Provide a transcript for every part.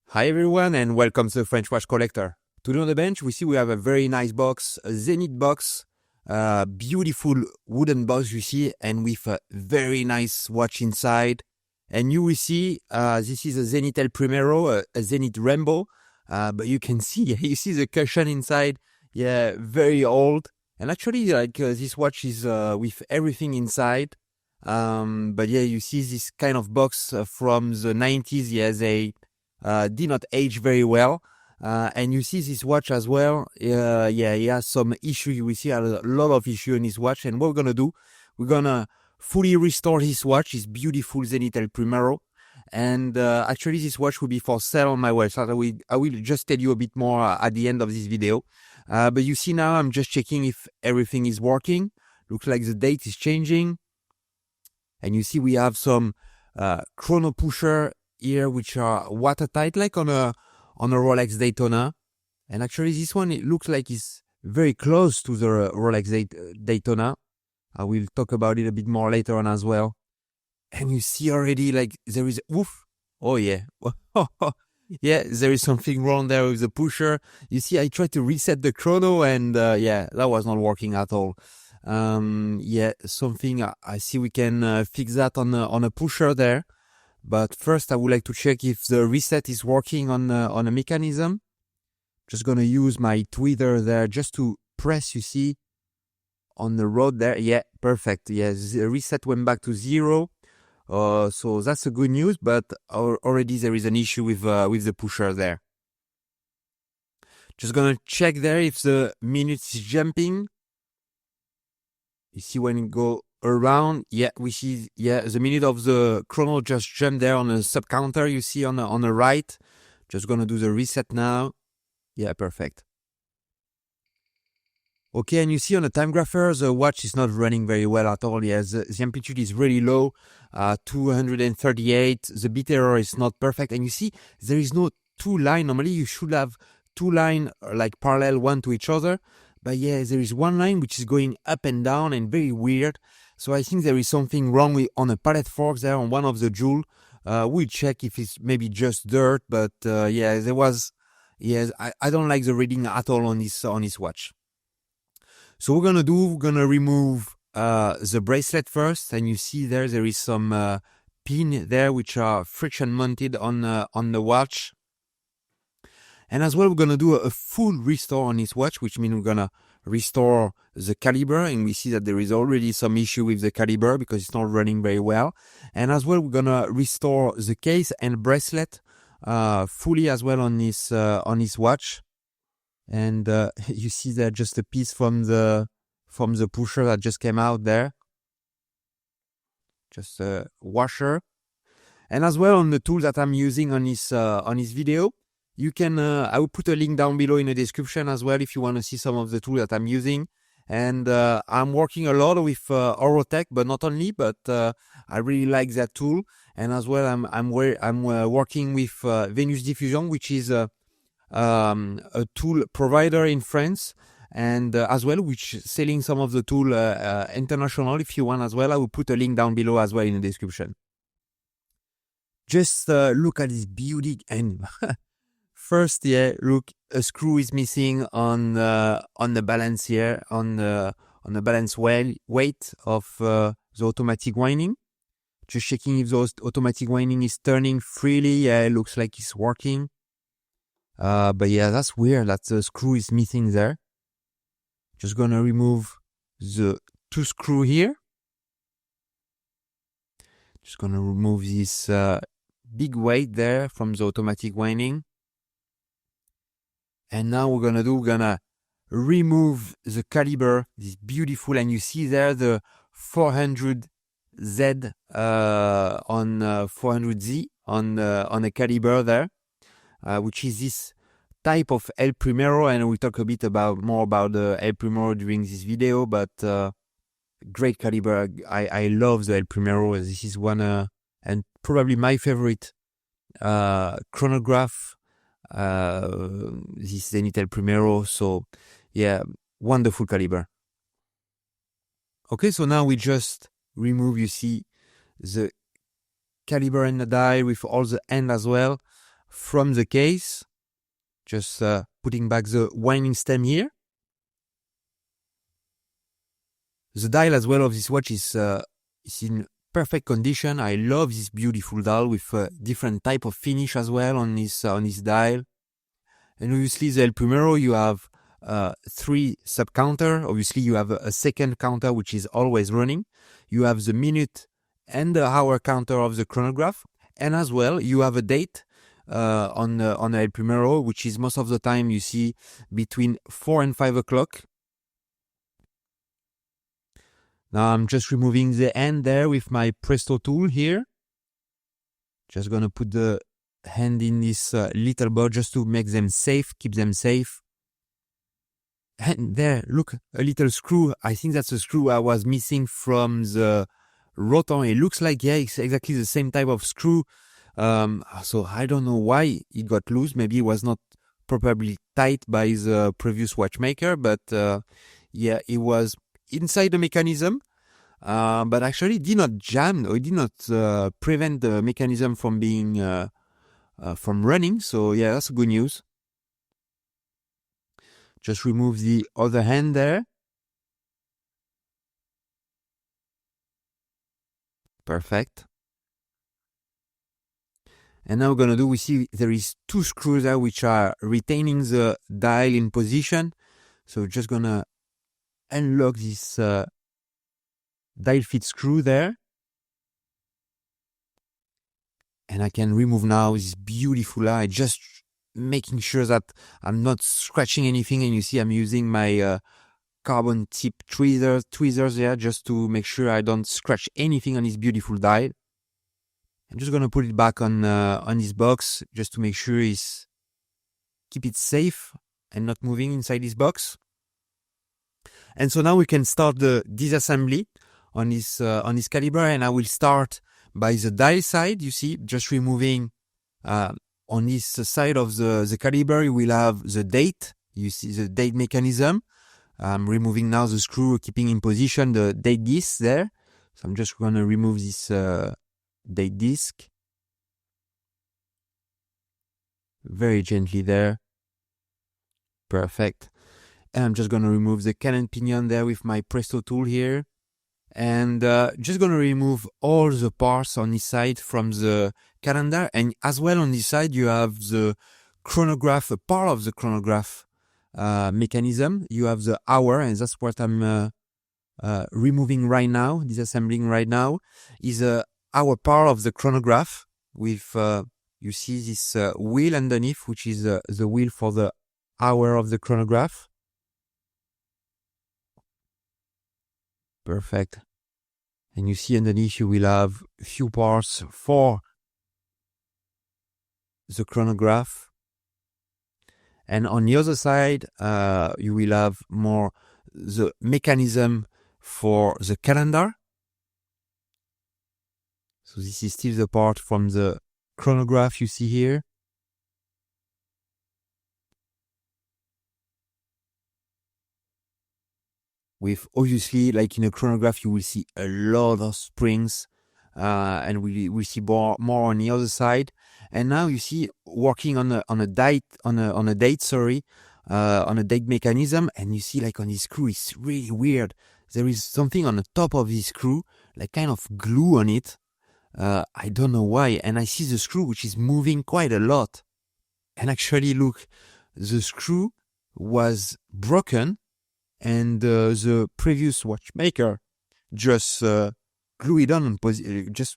Hi everyone and welcome to the French Watch Collector. Today on the bench we see we have a very nice box, a Zenith box, beautiful wooden box you see, and with a very nice watch inside. And you will see this is a Zenith El Primero, a Zenith Rainbow, but you can see, you see the cushion inside, yeah, very old. And actually this watch is with everything inside. But yeah, you see this kind of box from the 90s, yeah, they did not age very well. And you see this watch as well. Yeah, he has some issue. We see a lot of issue in his watch. And what we're going to do, we're going to fully restore his watch, his beautiful Zenith El Primero. And actually, this watch will be for sale on my website. I will just tell you a bit more at the end of this video. But you see now, I'm just checking if everything is working. Looks like the date is changing. And you see we have some chrono pusher here, which are watertight, like on a Rolex Daytona. And actually this one, it looks like it's very close to the Rolex Daytona. I will talk about it a bit more later on as well. And you see already like there is, oof, oh yeah. Yeah, there is something wrong there with the pusher. You see, I tried to reset the chrono and yeah, that was not working at all. Yeah, something, I see we can fix that on a pusher there. But first, I would like to check if the reset is working on a mechanism. Just gonna use my tweezer there just to press, you see, on the rod there. Yeah, perfect. Yes, the reset went back to 0. So that's a good news, but already there is an issue with the pusher there. Just gonna check there if the minutes is jumping. You see when it go around, yeah, we see, yeah, the minute of the chrono just jumped there on the sub counter. You see on the right. Just gonna do the reset now. Yeah, perfect. Okay, and you see on the time grapher, the watch is not running very well at all. Yeah, the amplitude is really low, 238. The bit error is not perfect, and you see there is no two line. Normally, you should have two line like parallel one to each other. But yeah, there is one line which is going up and down and very weird. So I think there is something wrong on a pallet fork there on one of the jewel. We'll check if it's maybe just dirt, but yeah, there was. Yes, I don't like the reading at all on this watch. So we're gonna remove the bracelet first, and you see there is some pin there which are friction mounted on the watch. And as well, we're going to do a full restore on this watch, which means we're going to restore the caliber. And we see that there is already some issue with the caliber because it's not running very well. And as well, we're going to restore the case and bracelet fully as well on this watch. And you see there just a piece from the pusher that just came out there. Just a washer. And as well on the tool that I'm using on this video. You can, I will put a link down below in the description as well if you want to see some of the tools that I'm using. And I'm working a lot with Horotech, but not only, but I really like that tool. And as well, I'm working with Venus Diffusion, which is a tool provider in France. And as well, which is selling some of the tool international if you want as well. I will put a link down below as well in the description. Just look at this beauty and... First, yeah, look, a screw is missing on the balance here, on the balance weight of the automatic winding. Just checking if the automatic winding is turning freely. Yeah, it looks like it's working. But yeah, that's weird that the screw is missing there. Just gonna remove the 2 screw here. Just gonna remove this big weight there from the automatic winding. And now we're gonna remove the caliber, this beautiful, and you see there the 400Z on 400Z on the caliber there, which is this type of El Primero, and we'll talk a bit more about the El Primero during this video. But great caliber. I love the El Primero. This is one and probably my favorite chronograph. This Zenith El Primero, so yeah, wonderful caliber. Okay, so now we just remove, you see, the caliber and the dial with all the end as well. from the case. Just putting back the winding stem here. The dial as well of this watch is in perfect condition. I love this beautiful dial with different type of finish as well on this dial. And obviously the El Primero, you have 3 sub counter. Obviously you have a second counter which is always running. You have the minute and the hour counter of the chronograph, and as well you have a date on the El Primero, which is most of the time you see between 4 and 5 o'clock. Now I'm just removing the hand there with my Presto tool here. Just gonna put the hand in this little bowl just to make them safe, keep them safe. And there, look, a little screw. I think that's a screw I was missing from the rotor. It looks like, yeah, it's exactly the same type of screw. So I don't know why it got loose. Maybe it was not properly tight by the previous watchmaker, but yeah, it was inside the mechanism, but actually did not jam, or it did not prevent the mechanism from being from running. So yeah, that's good news. Just remove the other hand there. Perfect. And now we're gonna do, we see there is 2 screws there which are retaining the dial in position. So we're just gonna unlock this dial fit screw there. And I can remove now this beautiful eye, just making sure that I'm not scratching anything. And you see I'm using my carbon tip tweezers there just to make sure I don't scratch anything on this beautiful dial. I'm just gonna put it back on this box just to make sure keep it safe and not moving inside this box. And so now we can start the disassembly on this caliber, and I will start by the dial side. You see, just removing on this side of the caliber, you will have the date. You see the date mechanism. I'm removing now the screw, keeping in position the date disc there. So I'm just gonna remove this date disc very gently there. Perfect. And I'm just gonna remove the cannon pinion there with my Presto tool here. And just gonna remove all the parts on this side from the calendar. And as well on this side, you have the chronograph, a part of the chronograph mechanism. You have the hour, and that's what I'm removing right now, disassembling right now, is our part of the chronograph with, you see this wheel underneath, which is the wheel for the hour of the chronograph. Perfect. And you see underneath you will have a few parts for the chronograph. And on the other side, you will have more the mechanism for the calendar. So this is still the part from the chronograph you see here. With obviously, like in a chronograph, you will see a lot of springs, and we see more on the other side. And now you see working on a date mechanism, and you see like on this screw, it's really weird. There is something on the top of this screw, like kind of glue on it. I don't know why. And I see the screw which is moving quite a lot. And actually, look, the screw was broken. And the previous watchmaker just glue it on, just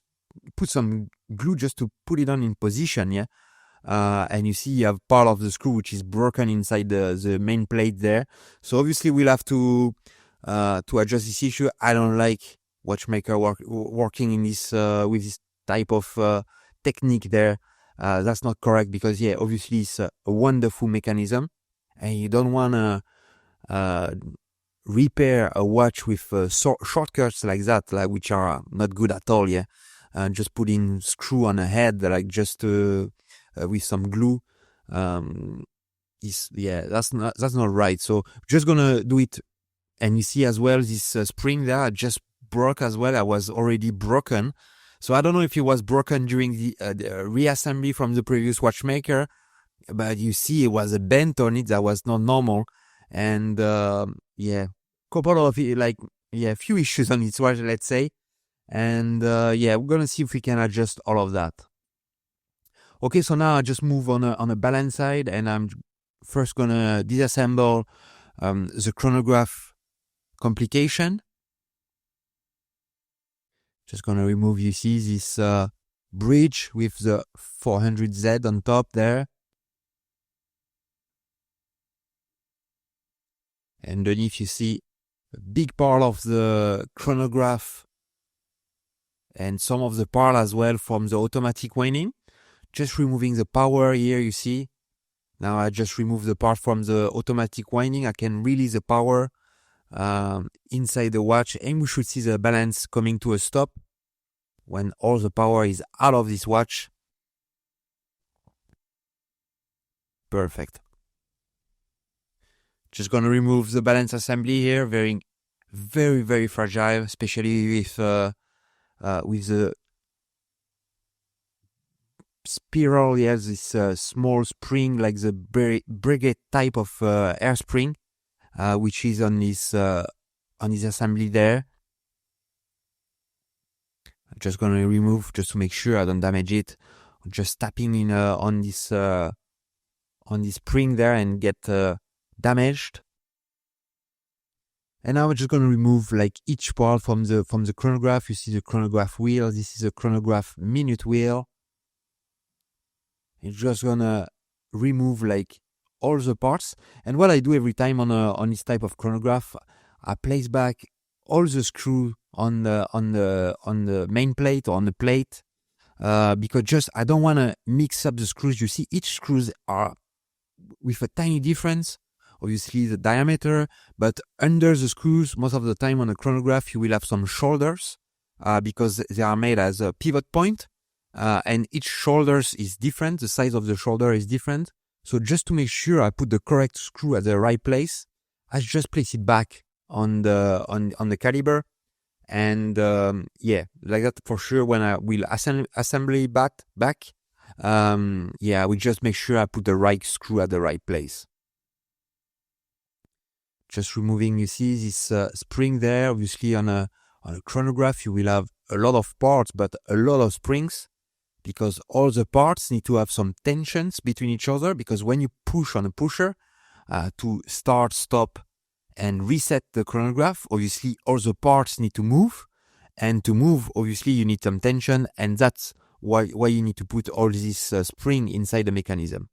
put some glue just to put it on in position, yeah. And you see you have part of the screw which is broken inside the main plate there. So obviously we'll have to address this issue. I don't like watchmaker working in this with this type of technique there. That's not correct, because yeah, obviously it's a wonderful mechanism, and you don't want to repair a watch with shortcuts like that, like which are not good at all. Yeah, just putting screw on a head, like just with some glue. That's not right. So just gonna do it. And you see as well this spring there just broke as well. I was already broken. So I don't know if it was broken during the reassembly from the previous watchmaker, but you see it was a bent on it that was not normal. And yeah, couple of few issues on its watch, let's say. And yeah, we're gonna see if we can adjust all of that. Okay, so now I just move on a balance side, and I'm first gonna disassemble the chronograph complication. Just gonna remove, you see, this bridge with the 400Z on top there. Underneath you see a big part of the chronograph and some of the part as well from the automatic waning. Just removing the power here, you see. Now I just remove the part from the automatic winding. I can release the power inside the watch, and we should see the balance coming to a stop when all the power is out of this watch. Perfect. Just gonna remove the balance assembly here. Very, very, very fragile, especially with the spiral. He has this small spring, like the brigade type of air spring, which is on this assembly there. I'm just gonna remove just to make sure I don't damage it. I'm just tapping in on this spring there and get damaged. And now I'm just gonna remove like each part from the chronograph. You see the chronograph wheel. This is a chronograph minute wheel. I'm just gonna remove like all the parts. And what I do every time on this type of chronograph, I place back all the screws on the main plate or on the plate, because just I don't want to mix up the screws. You see, each screws are with a tiny difference. Obviously the diameter, but under the screws, most of the time on a chronograph, you will have some shoulders, because they are made as a pivot point, and each shoulders is different. The size of the shoulder is different. So just to make sure I put the correct screw at the right place, I just place it back on the caliber, and yeah, like that for sure. When I will assembly back, yeah, we just make sure I put the right screw at the right place. Just removing, you see this spring there. Obviously on a chronograph you will have a lot of parts, but a lot of springs, because all the parts need to have some tensions between each other, because when you push on a pusher to start, stop, and reset the chronograph, obviously all the parts need to move, and to move, obviously you need some tension, and that's why you need to put all this spring inside the mechanism.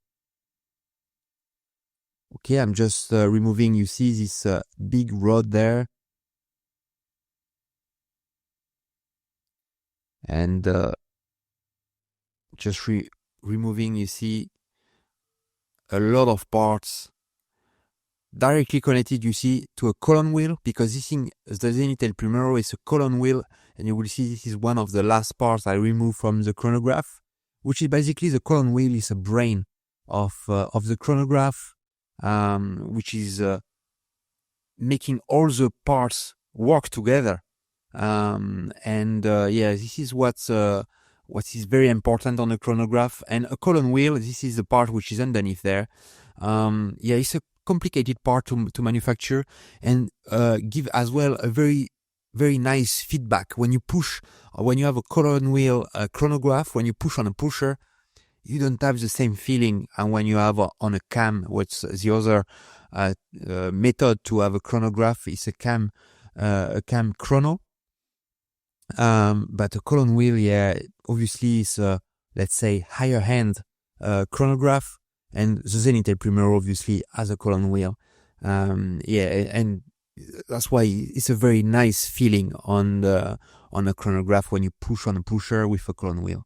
Okay, I'm just removing, you see this big rod there, and just removing, you see, a lot of parts directly connected, you see, to a column wheel, because this thing, the Zenith El Primero, is a column wheel, and you will see this is one of the last parts I removed from the chronograph, which is basically the column wheel is a brain of the chronograph, which is making all the parts work together, and yeah, this is what is very important on a chronograph. And a column wheel, this is the part which is underneath there. Yeah, it's a complicated part to manufacture, and give as well a very, very nice feedback when you push, or when you have a column wheel chronograph. When you push on a pusher, you don't have the same feeling, and when you have on a cam, what's the other method to have a chronograph is a cam chrono. But a column wheel, yeah, obviously is let's say higher end chronograph, and the Zenith El Primero obviously has a column wheel. Yeah, and that's why it's a very nice feeling on a chronograph when you push on a pusher with a column wheel.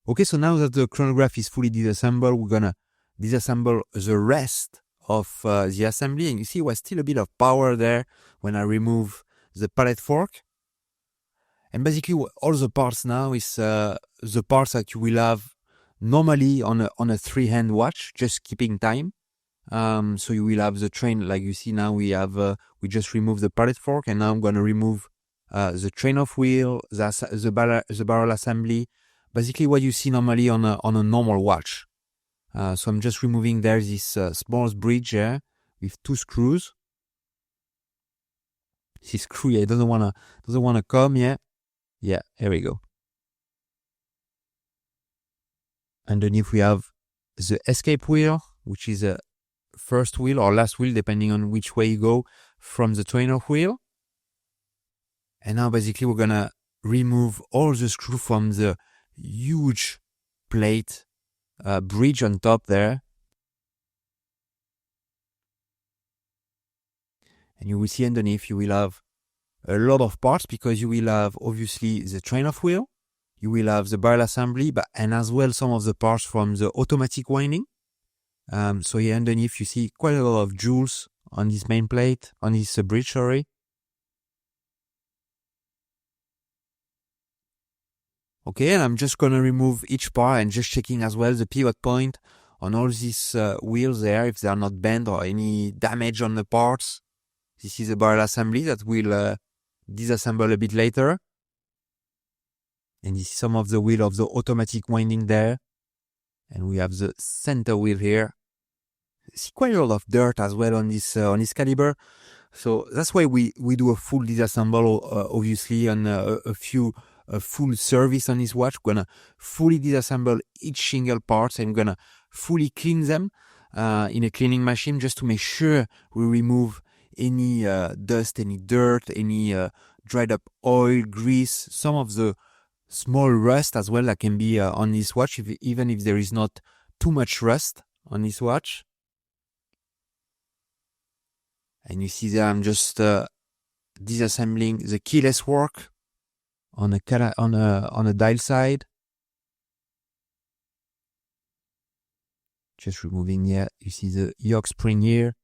Okay, so now that the chronograph is fully disassembled, we're gonna disassemble the rest of the assembly, and you see there's still a bit of power there when I remove the pallet fork. And basically all the parts now is the parts that you will have normally on a 3-hand watch, just keeping time. So you will have the train, like you see now we have we just removed the pallet fork, and now I'm going to remove the train of wheel, the barrel assembly, basically what you see normally on a normal watch. So I'm just removing there this small bridge here with 2 screws. This screw here doesn't wanna come here. Yeah, here we go. Underneath we have the escape wheel, which is a first wheel or last wheel, depending on which way you go from the train of wheel. And now basically we're gonna remove all the screw from the huge plate bridge on top there. And you will see underneath you will have a lot of parts, because you will have obviously the train of wheel, you will have the barrel assembly, and as well some of the parts from the automatic winding. So here underneath you see quite a lot of jewels on this main plate, on this bridge, sorry. Okay, and I'm just gonna remove each part and just checking as well the pivot point on all these wheels there, if they are not bent or any damage on the parts. This is a barrel assembly that we'll disassemble a bit later. And this is some of the wheel of the automatic winding there. And we have the center wheel here. See quite a lot of dirt as well on this caliber. So that's why we do a full disassemble, obviously, on a full service on this watch. We're gonna fully disassemble each single parts, and we're gonna fully clean them in a cleaning machine, just to make sure we remove any dust, any dirt, any dried up oil, grease, some of the small rust as well that can be on this watch, even if there is not too much rust on this watch. And you see there I'm just disassembling the keyless work on a dial side. Just removing here, you see the yoke spring here.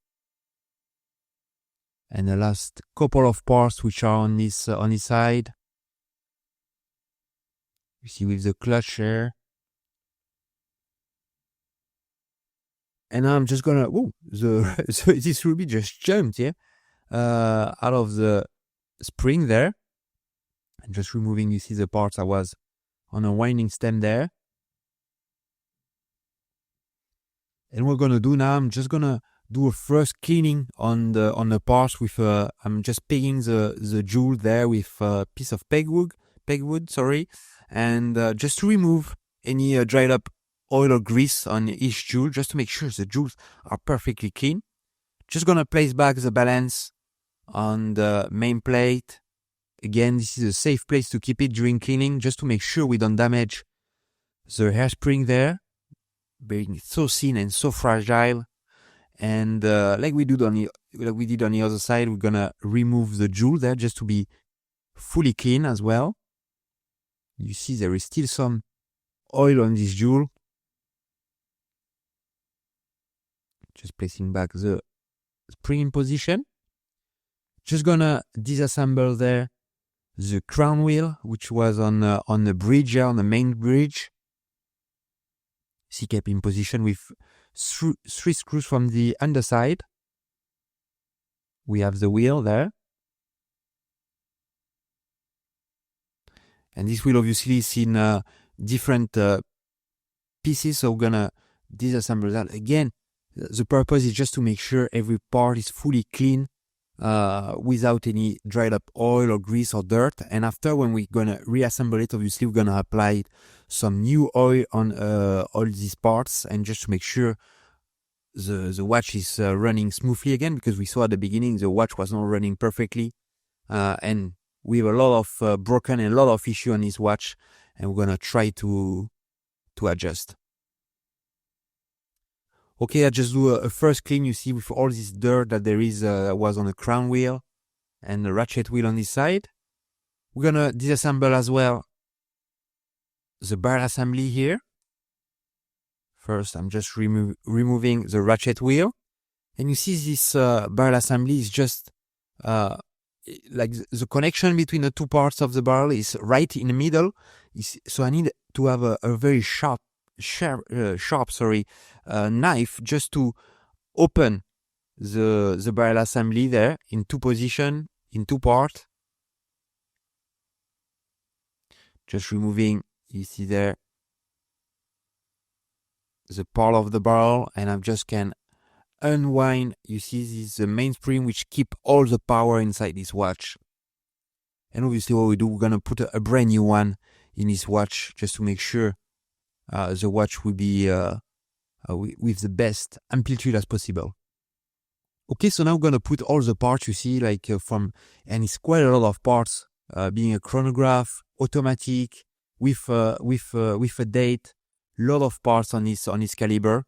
And the last couple of parts which are on this side. You see with the clutch here. And now I'm just gonna, this ruby just jumped here out of the spring there. And just removing, you see the parts I was on a winding stem there. And we're gonna do now, I'm just gonna do a first cleaning on the parts with I'm just pegging the jewel there with a piece of pegwood, and just to remove any dried up oil or grease on each jewel, just to make sure the jewels are perfectly clean. Just gonna place back the balance on the main plate. Again, this is a safe place to keep it during cleaning, just to make sure we don't damage the hairspring there, being so thin and so fragile. And like we did on the other side, we're gonna remove the jewel there just to be fully clean as well. You see there is still some oil on this jewel. Just placing back the spring in position. Just gonna disassemble there the crown wheel, which was on the bridge here, on the main bridge. See, kept in position with 3 screws from the underside. We have the wheel there. And this wheel obviously is in different pieces, so we're gonna disassemble that. Again, the purpose is just to make sure every part is fully clean, without any dried up oil or grease or dirt. And after, when we're gonna reassemble it, obviously we're gonna apply some new oil on all these parts, and just to make sure the watch is running smoothly again, because we saw at the beginning the watch was not running perfectly, and we have a lot of broken and a lot of issue on this watch, and we're gonna try to adjust. Okay, I just do a first clean. You see, with all this dirt that there is was on the crown wheel and the ratchet wheel on this side. We're gonna disassemble as well the barrel assembly here. First, I'm just removing the ratchet wheel, and you see this barrel assembly is just like the connection between the two parts of the barrel is right in the middle. So I need to have a very sharp knife just to open the barrel assembly there in 2 positions, in 2 parts. Just removing, you see there, the part of the barrel, and I just can unwind. You see this is the mainspring which keep all the power inside this watch. And obviously what we do, we're gonna put a brand new one in this watch just to make sure the watch will be with the best amplitude as possible. Okay, so now we're gonna put all the parts, you see, like and it's quite a lot of parts, being a chronograph, automatic, with a date, lot of parts on this caliber.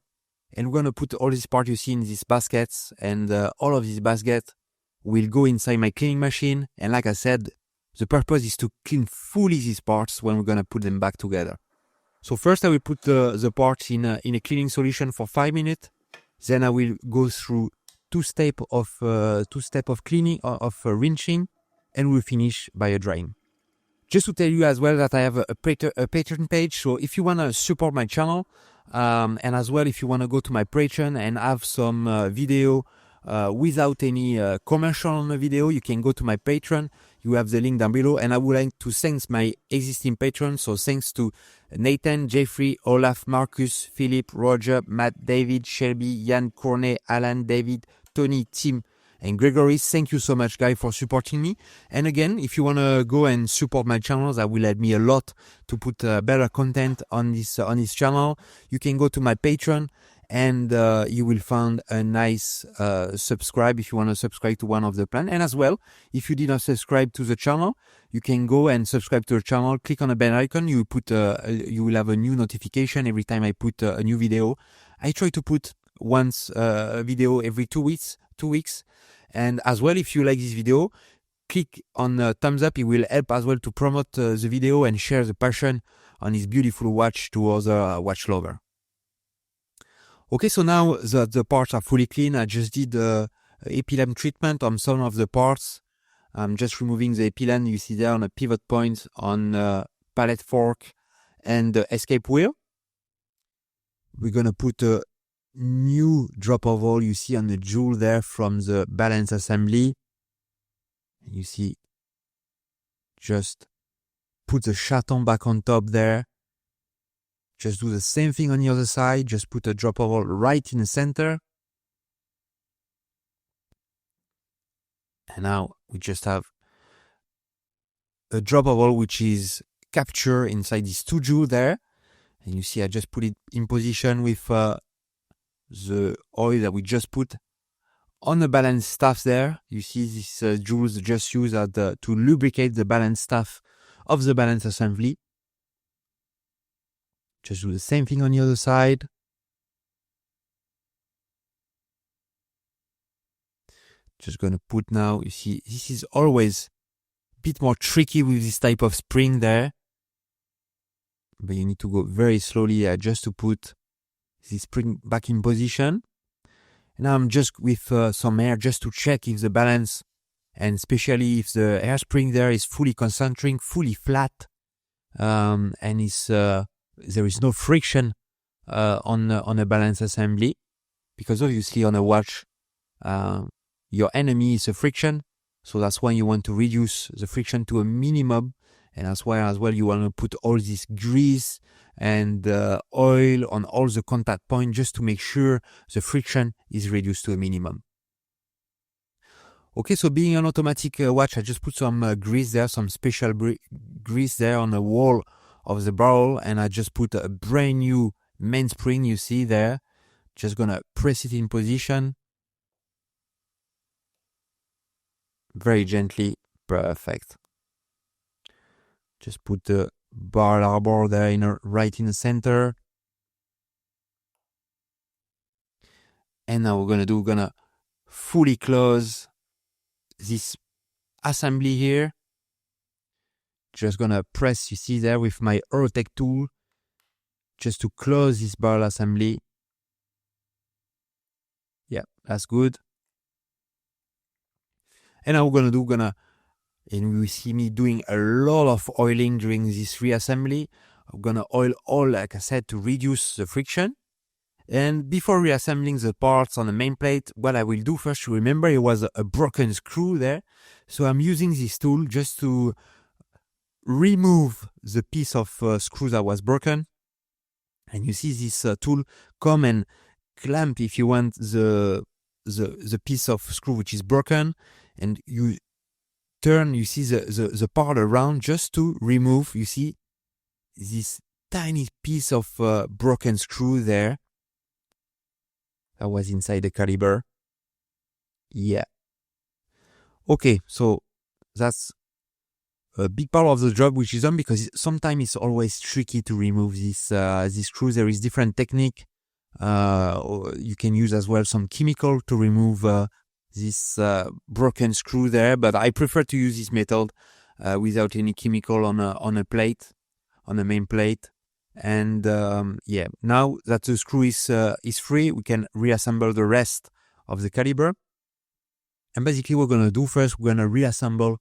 And we're gonna put all these parts you see in these baskets, and all of these baskets will go inside my cleaning machine. And like I said, the purpose is to clean fully these parts when we're gonna put them back together. So first I will put the parts in a cleaning solution for 5 minutes. Then I will go through two step of cleaning, of rinsing, and we'll finish by a drying. Just to tell you as well that I have a Patreon page, so if you want to support my channel, and as well if you want to go to my Patreon and have some video without any commercial on the video, you can go to my Patreon. You have the link down below, and I would like to thank my existing patrons. So thanks to Nathan, Jeffrey, Olaf, Marcus, Philip, Roger, Matt, David, Shelby, Jan, Cornet, Alan, David, Tony, Tim, and Gregory. Thank you so much, guys, for supporting me. And again, if you want to go and support my channel, that will help me a lot to put better content on this channel. You can go to my Patreon, and you will find a nice subscribe if you want to subscribe to one of the plan. And as well, if you did not subscribe to the channel, you can go and subscribe to the channel. Click on the bell icon. You will have a new notification every time I put a new video. I try to put once a video every 2 weeks. And as well, if you like this video, click on the thumbs up. It will help as well to promote the video and share the passion on this beautiful watch to other watch lovers. Okay, so now the parts are fully clean. I just did epilem treatment on some of the parts. I'm just removing the epilem you see there on a pivot point on pallet fork and the escape wheel. We're gonna put a new drop of oil you see on the jewel there from the balance assembly. You see, just put the chaton back on top there. Just do the same thing on the other side. Just put a drop of oil right in the center. And now we just have a drop of oil which is captured inside these 2 jewels there. And you see I just put it in position with the oil that we just put on the balance staff there. You see these jewels just used to lubricate the balance staff of the balance assembly. Just do the same thing on the other side. Just gonna put now, you see, this is always a bit more tricky with this type of spring there. But you need to go very slowly just to put this spring back in position. And now I'm just with some air just to check if the balance, and especially if the hairspring there is fully concentric, fully flat, and it's there is no friction on a balance assembly, because obviously on a watch your enemy is a friction, so that's why you want to reduce the friction to a minimum, and that's why as well you want to put all this grease and oil on all the contact points just to make sure the friction is reduced to a minimum. Okay, so being an automatic watch, I just put some grease there, some special grease there on the wall of the barrel, and I just put a brand new mainspring you see there. Just gonna press it in position very gently. Perfect. Just put the barrel arbor there right in the center. And now we're gonna fully close this assembly here. Just gonna press, you see there, with my Eurotech tool, just to close this barrel assembly. Yeah, that's good. And now we're gonna, and you see me doing a lot of oiling during this reassembly. I'm gonna oil all, like I said, to reduce the friction. And before reassembling the parts on the main plate, what I will do first, remember it was a broken screw there. So I'm using this tool just to remove the piece of screw that was broken. And you see this tool come and clamp, if you want, the piece of screw which is broken, and you turn, you see the part around just to remove, you see, this tiny piece of broken screw there that was inside the caliber. Yeah. Okay, so that's a big part of the job which is done, because sometimes it's always tricky to remove this screw. There is different technique. You can use as well some chemical to remove this broken screw there, but I prefer to use this method without any chemical on a plate, on the main plate. And yeah, now that the screw is free, we can reassemble the rest of the caliber. And basically, what we're gonna do first, we're gonna reassemble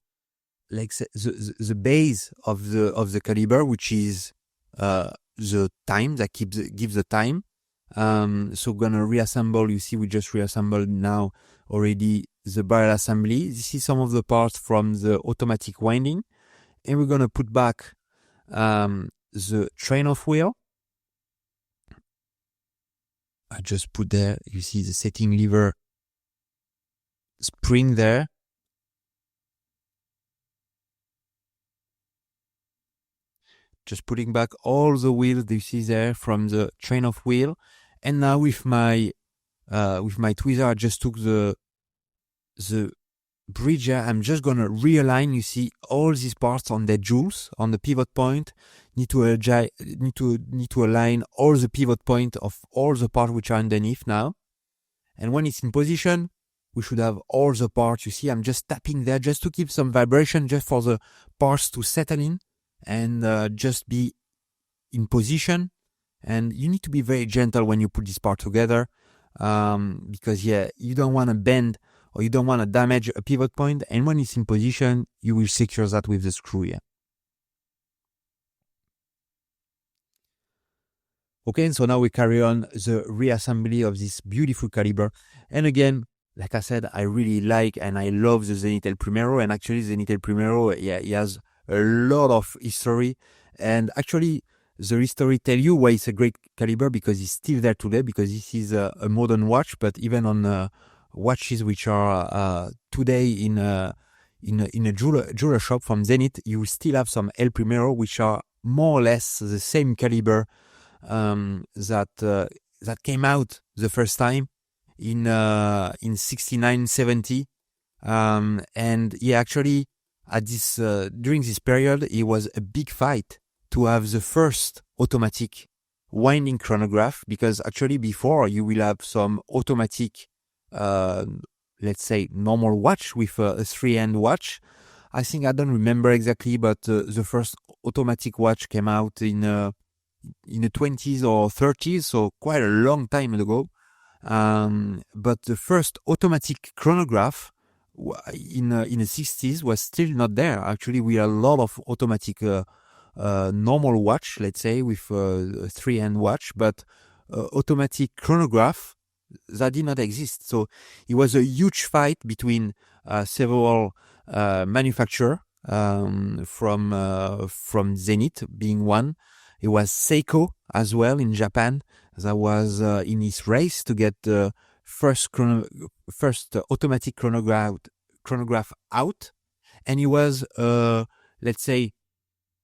like the base of the caliber, which is the time that gives the time. So we're gonna reassemble. You see, we just reassembled now already the barrel assembly. This is some of the parts from the automatic winding, and we're gonna put back the train of wheel. I just put there. You see the setting lever spring there. Just putting back all the wheels you see there from the train of wheel. And now with my tweezer, I just took the bridge here. I'm just gonna realign. You see all these parts on their jewels on the pivot point. Need to align all the pivot point of all the parts which are underneath now. And when it's in position, we should have all the parts. You see, I'm just tapping there just to keep some vibration, just for the parts to settle in and just be in position. And you need to be very gentle when you put this part together, because yeah, you don't want to bend or you don't want to damage a pivot point. And when it's in position, you will secure that with the screw here. Okay, and so now we carry on the reassembly of this beautiful caliber. And again, like I said, I really like and I love the Zenith El Primero. And actually, Zenith El Primero, yeah, he has a lot of history. And actually, the history tell you why it's a great caliber, because it's still there today, because this is a modern watch. But even on watches which are today in a jeweler shop from Zenith, you will still have some El Primero which are more or less the same caliber that came out the first time in 69, 70. And yeah, actually at this during this period, it was a big fight to have the first automatic winding chronograph, because actually before you will have some automatic, let's say normal watch with a 3-hand watch. I think, I don't remember exactly, but the first automatic watch came out in the 20s or 30s, so quite a long time ago. But the first automatic chronograph in the 60s was still not there. Actually, we had a lot of automatic normal watch, let's say, with a 3-hand watch, but automatic chronograph, that did not exist. So it was a huge fight between several manufacturers, from Zenith being one. It was Seiko as well in Japan that was in his race to get the first automatic chronograph out. And it was, let's say,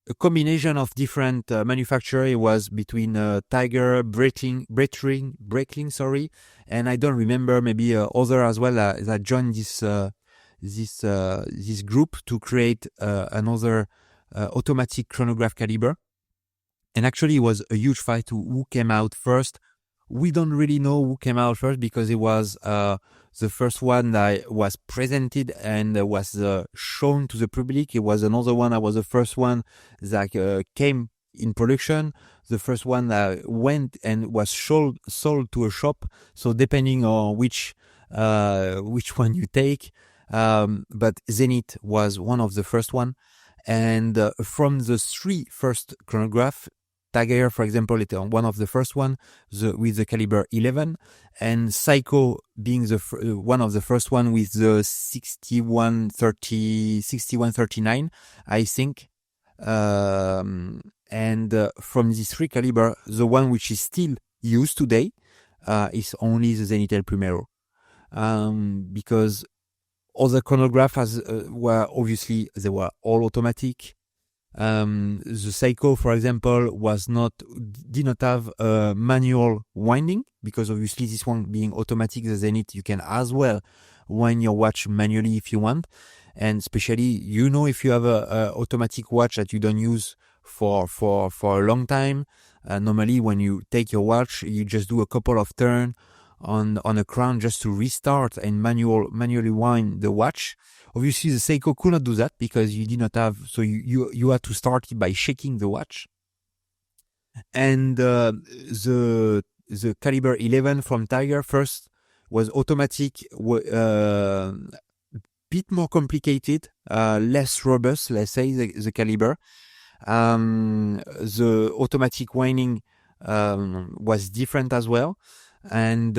a combination of different manufacturers. It was between Tiger, Breitling, sorry, and I don't remember, maybe other as well that joined this group to create another automatic chronograph caliber. And actually, it was a huge fight to who came out first. We don't really know who came out first, because it was the first one that was presented and was shown to the public. It was another one that was the first one that came in production. The first one that went and was sold to a shop. So depending on which one you take, but Zenith was one of the first one. And from the 3 first chronograph, Tiger, for example, it one of the first one with the caliber 11, and Seiko being the one of the first one with the 6139, I think. And from these 3 caliber, the one which is still used today is only the Zenith El Primero, because other chronograph were obviously, they were all automatic. The Seiko, for example, did not have manual winding, because obviously this one being automatic, the Zenith, you can as well wind your watch manually if you want. And especially, if you have a automatic watch that you don't use for a long time, normally when you take your watch, you just do a couple of turns on a crown just to restart and manually wind the watch. Obviously, the Seiko could not do that because you did not have, so you had to start it by shaking the watch. And the caliber 11 from Tiger first was automatic, bit more complicated, less robust, let's say, the caliber. The automatic winding was different as well, and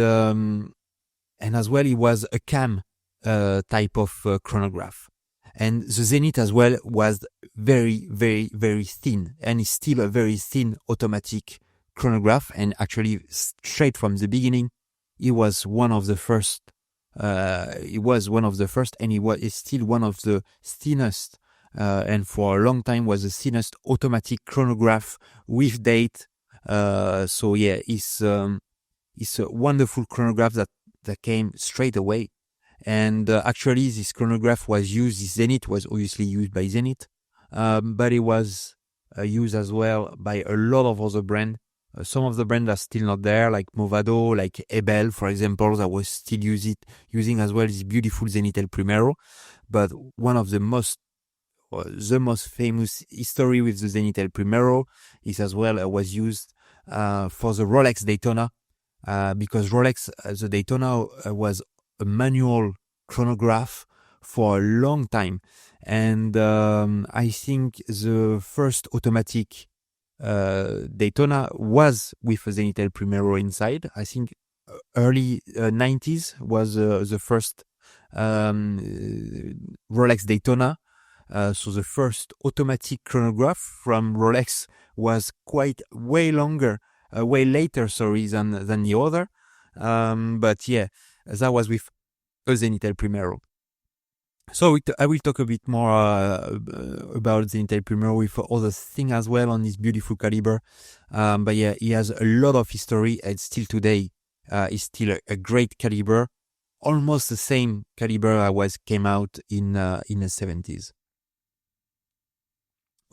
as well, it was a cam type of chronograph. And the Zenith as well was very, very, very thin, and it's still a very thin automatic chronograph. And actually, straight from the beginning, it was one of the first. And it's still one of the thinnest, and for a long time was the thinnest automatic chronograph with date. So yeah, it's a wonderful chronograph that came straight away. And actually, this chronograph was used. This Zenith was obviously used by Zenith, but it was used as well by a lot of other brands. Some of the brands are still not there, like Movado, like Bezel, for example, that was still using as well this beautiful Zenith El Primero. But one of the most famous history with the Zenith El Primero is as well was used for the Rolex Daytona, because Rolex, the Daytona was a manual chronograph for a long time. And I think the first automatic Daytona was with a Zenith El Primero inside. I think early 90s was the first Rolex Daytona. So the first automatic chronograph from Rolex was way later, than the other. But yeah, that was with a Zenith El Primero. So I will talk a bit more about Zenith El Primero with other things as well on this beautiful caliber. But yeah, he has a lot of history, and still today is still a great caliber, almost the same caliber came out in the 70s.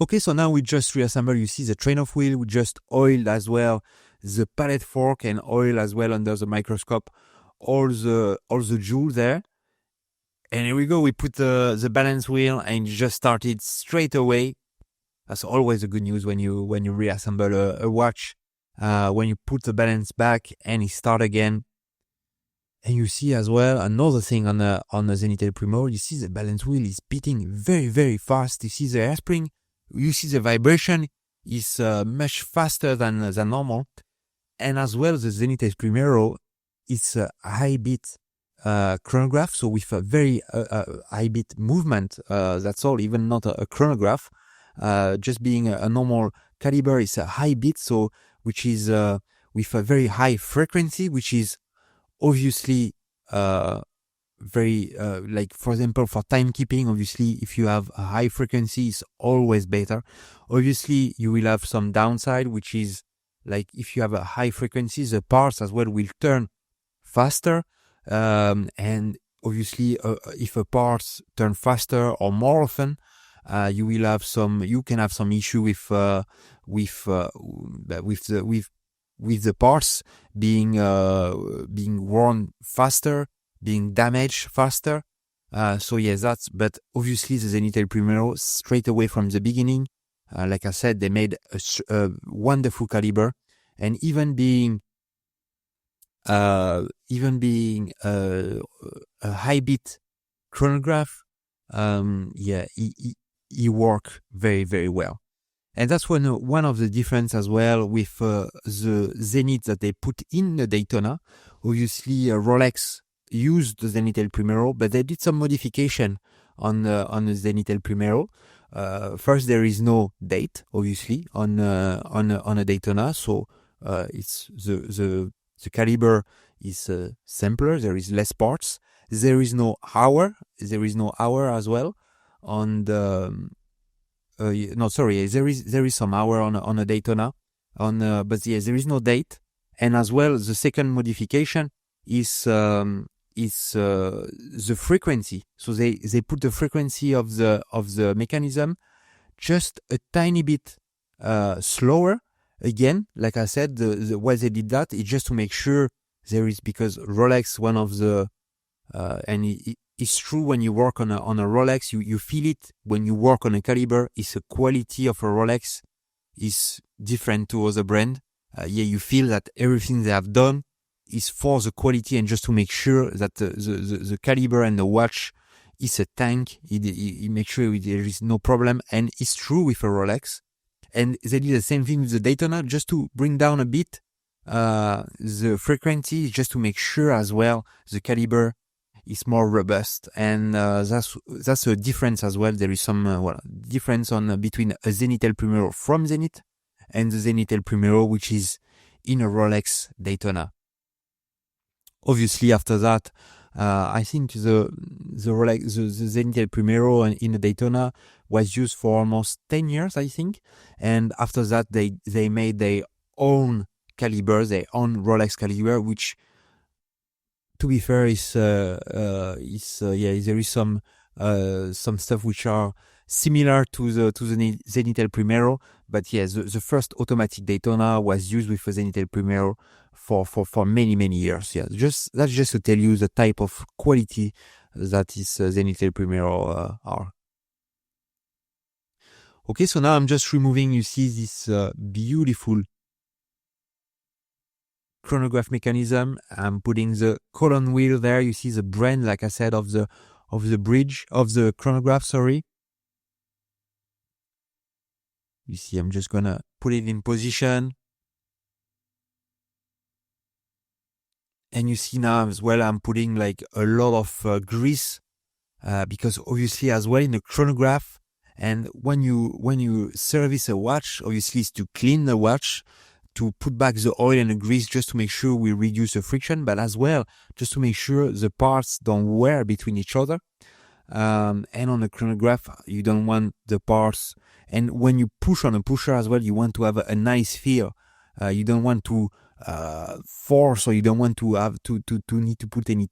Okay, so now we just reassemble. You see the train of wheel. We just oiled as well the pallet fork, and oil as well under the microscope all the jewels there. And here we go. We put the balance wheel and just started straight away. That's always a good news when you reassemble a watch. When you put the balance back and you start again. And you see as well another thing on the Zenith El Primero. You see the balance wheel is beating very, very fast. You see the hairspring. You see the vibration is much faster than normal. And as well, the Zenith El Primero is a high beat chronograph, so with a very high beat movement. That's all, even not a chronograph. Just being a normal caliber is a high beat, so which is with a very high frequency, which is obviously very like, for example, for timekeeping. Obviously, if you have a high frequency, it's always better. Obviously, you will have some downside, which is like if you have a high frequency, the parts as well will turn faster. And obviously, if a parts turn faster or more often, you can have some issue with the parts being worn faster, being damaged faster. So yeah, but obviously the Zenith El Primero, straight away from the beginning, like I said, they made a wonderful caliber, and even being a high beat chronograph, he work very, very well. And that's one of the difference as well with the Zenith that they put in the Daytona. Obviously, Rolex used the Zenith El Primero, but they did some modification on the Zenith El Primero. first, there is no date, obviously, on a Daytona, so it's the caliber is simpler. There is less parts. There is no hour. There is no hour as well on the. No, sorry. There is some hour on a Daytona, but yes, there is no date. And as well, the second modification is the frequency. So they put the frequency of the mechanism just a tiny bit slower. Again, like I said, the why they did that is just to make sure there is, because Rolex, one of the and it's true when you work on a Rolex, you feel it when you work on a caliber. It's a quality of a Rolex is different to other brand. You feel that everything they have done is for the quality and just to make sure that the caliber and the watch is a tank. It makes sure there is no problem, and it's true with a Rolex. And they did the same thing with the Daytona, just to bring down a bit the frequency, just to make sure as well the caliber is more robust. And that's a difference as well. There is some difference on between a Zenith El Primero from Zenith and the Zenith El Primero, which is in a Rolex Daytona. Obviously, after that, I think the Rolex, the Zenith El Primero in a Daytona was used for almost 10 years, I think. And after that, they made their own caliber, their own Rolex caliber, which, to be fair, there is some stuff which are similar to the Zenith El Primero, but yes, the first automatic Daytona was used with the Zenith El Primero for many years. Yeah, that's just to tell you the type of quality that is Zenith El Primero are. Okay, so now I'm just removing, you see, this beautiful chronograph mechanism. I'm putting the column wheel there. You see the brand, like I said, of the bridge of the chronograph. Sorry. You see, I'm just gonna put it in position. And you see now as well, I'm putting like a lot of grease because obviously as well in the chronograph, and when you service a watch, obviously it's to clean the watch, to put back the oil and the grease just to make sure we reduce the friction, but as well just to make sure the parts don't wear between each other. And on the chronograph, you don't want the parts. And when you push on a pusher as well, you want to have a nice feel. You don't want to force, or you don't want to have to need to put any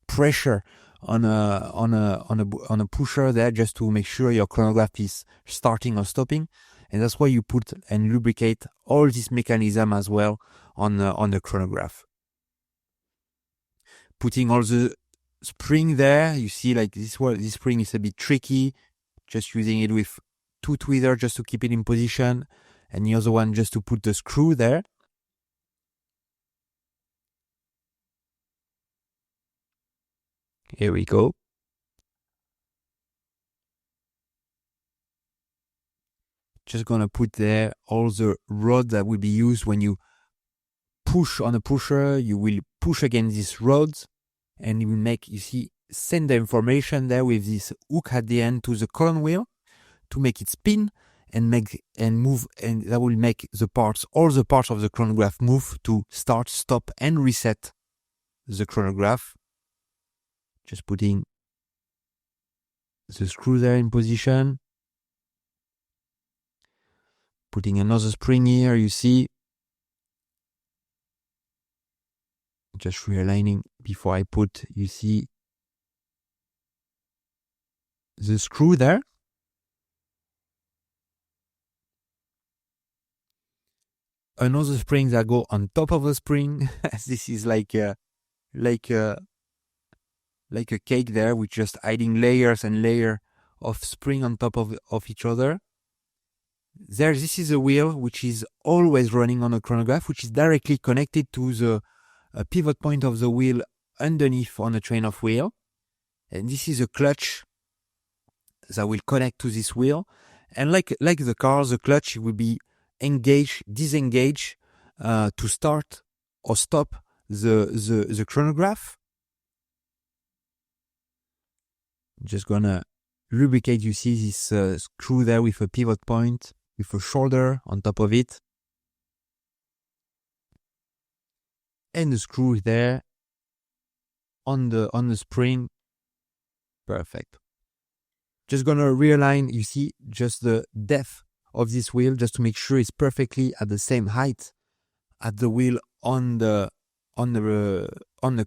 pressure on a pusher there, just to make sure your chronograph is starting or stopping. And that's why you put and lubricate all this mechanism as well on the chronograph. Putting all the spring there, you see, like this spring is a bit tricky. Just using it with two tweezers just to keep it in position, and the other one just to put the screw there. Here we go. Just gonna put there all the rod that will be used when you push on a pusher. You will push against these rods, and it will make, you see, send the information there with this hook at the end to the column wheel to make it spin and move, and that will make all the parts of the chronograph move to start, stop, and reset the chronograph. Just putting the screw there in position. Putting another spring here, you see. Just realigning before I put, you see, the screw there. Another spring that go on top of the spring. This is like a cake there, with just adding layers and layer of spring on top of each other. There, this is a wheel which is always running on a chronograph, which is directly connected to the pivot point of the wheel underneath on a train of wheel. And this is a clutch that will connect to this wheel. And like the car, the clutch will be engage, disengage to start or stop the chronograph. I'm just gonna lubricate, you see this screw there with a pivot point, with a shoulder on top of it. And the screw there on the spring. Perfect. Just gonna realign, you see, just the depth of this wheel, just to make sure it's perfectly at the same height at the wheel on the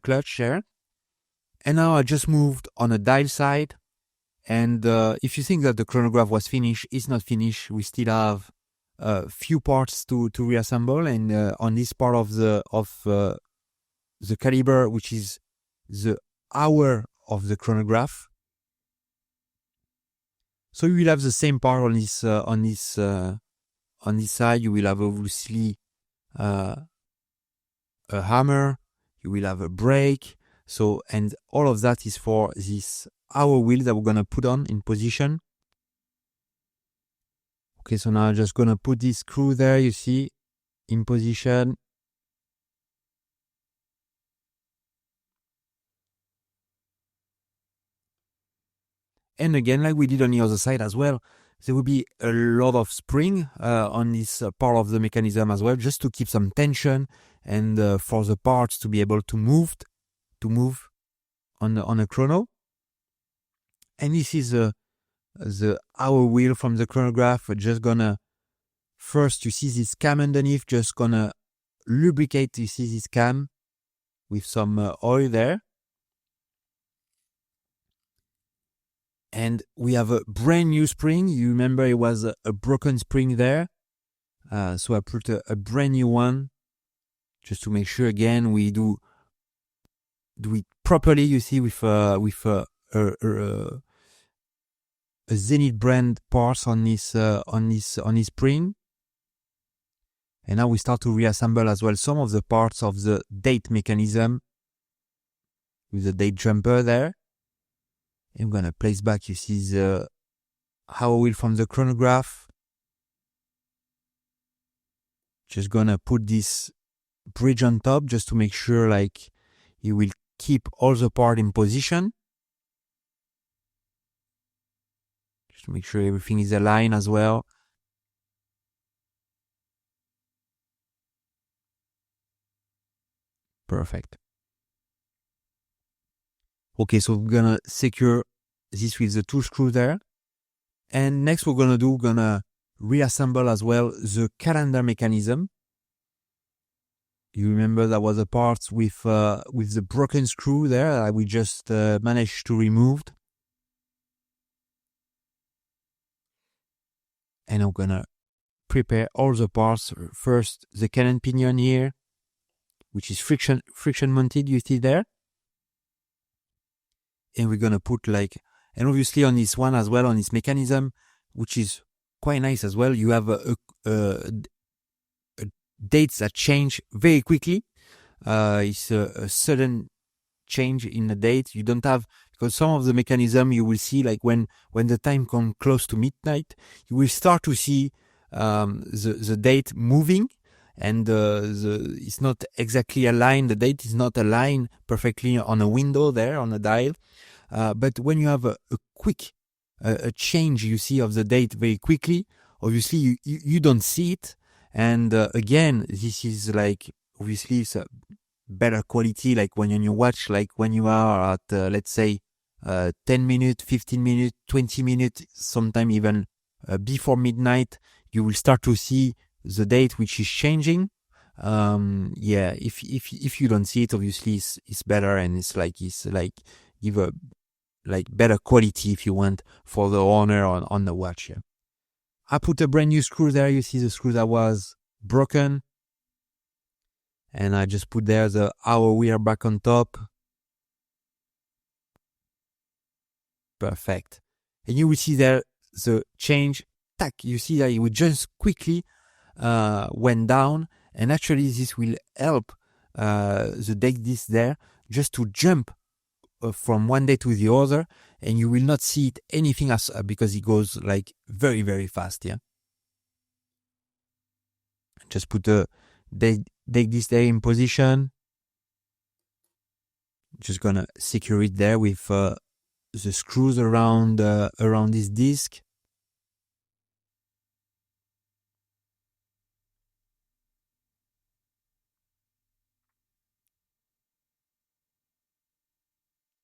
clutch here. And now I just moved on the dial side. And if you think that the chronograph was finished, it's not finished. We still have a few parts to reassemble. And on this part of the caliber, which is the hour of the chronograph. So you will have the same part on this side. You will have obviously a hammer. You will have a brake. So, and all of that is for this hour wheel that we're gonna put on in position. Okay, so now I'm just gonna put this screw there. You see, in position. And again, like we did on the other side as well, there will be a lot of spring on this part of the mechanism as well, just to keep some tension and for the parts to be able to move on a chrono. And this is the hour wheel from the chronograph. We're just gonna first, you see this cam underneath, just gonna lubricate. You see this cam with some oil there. And we have a brand new spring. You remember it was a broken spring there. So I put a brand new one just to make sure again we do it properly. You see, with a Zenith brand parts on this spring. And now we start to reassemble as well some of the parts of the date mechanism with the date jumper there. I'm gonna place back, you see, the hour wheel from the chronograph. Just gonna put this bridge on top just to make sure like you will keep all the part in position. Just to make sure everything is aligned as well. Perfect. Okay, so we're gonna secure this with the two screws there. And next we're gonna reassemble as well the calendar mechanism. You remember that was a part with the broken screw there that we just managed to remove. And I'm gonna prepare all the parts. First, the cannon pinion here, which is friction mounted, you see there. And we're gonna put and obviously on this one as well, on this mechanism, which is quite nice as well, you have dates that change very quickly. It's a sudden change in the date. You don't have, because some of the mechanism you will see like when the time comes close to midnight, you will start to see the date moving, and it's not exactly aligned. The date is not aligned perfectly on a window there on a dial. But when you have a quick change, you see, of the date very quickly, obviously you don't see it. And again, this is like, obviously it's a better quality, like when you watch, like when you are at, let's say, 10 minutes, 15 minutes, 20 minutes, sometime even before midnight, you will start to see the date which is changing. Yeah, if you don't see it, obviously it's better, and it's like give a better quality, if you want, for the owner on the watch. Yeah. I put a brand new screw there. You see the screw that was broken, and I just put there the hour wheel back on top. Perfect. And you will see there the change. Tack, you see that it will just quickly went down, and actually this will help the date disc there just to jump from one day to the other, and you will not see it anything as because it goes like very, very fast. Yeah. Just put the date disc there in position. Just gonna secure it there with the screws around this disc.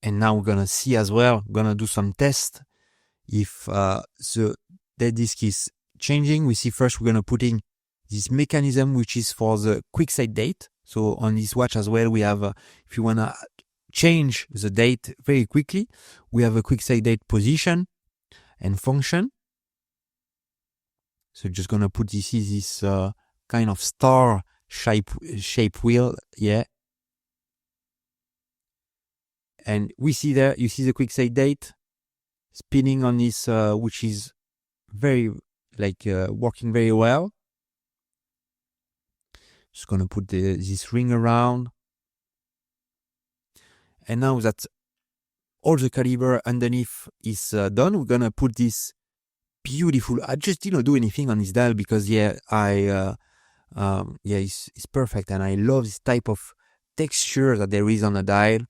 And now we're gonna see as well, we're gonna do some tests if the dead disk is changing. We see first we're gonna put in this mechanism which is for the quick set date. So on this watch as well, we have if you wanna change the date very quickly, we have a quick set date position and function. So just gonna put this kind of star shape wheel, yeah. And we see there, you see the quick set date spinning on this, which is very working very well. Just gonna put this ring around. And now that all the caliber underneath is done, we're gonna put this beautiful. I just didn't do anything on this dial because it's perfect, and I love this type of texture that there is on the dial.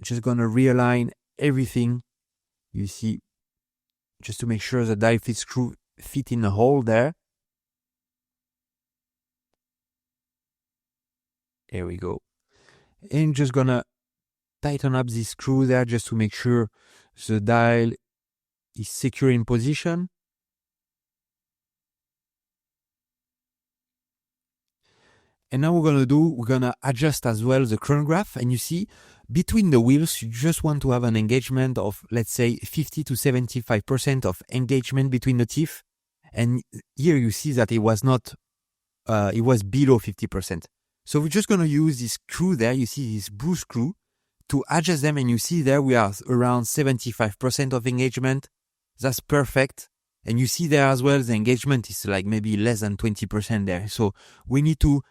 Just gonna realign everything. You see, just to make sure the dial fit in the hole there. There we go. And just gonna tighten up this screw there just to make sure the dial is secure in position. And now we're gonna adjust as well the chronograph. And you see, between the wheels, you just want to have an engagement of, let's say, 50 to 75% of engagement between the teeth. And here you see that it was not, it was below 50%. So we're just gonna use this screw there. You see this blue screw to adjust them. And you see there we are around 75% of engagement. That's perfect. And you see there as well, the engagement is like maybe less than 20% there. So we need to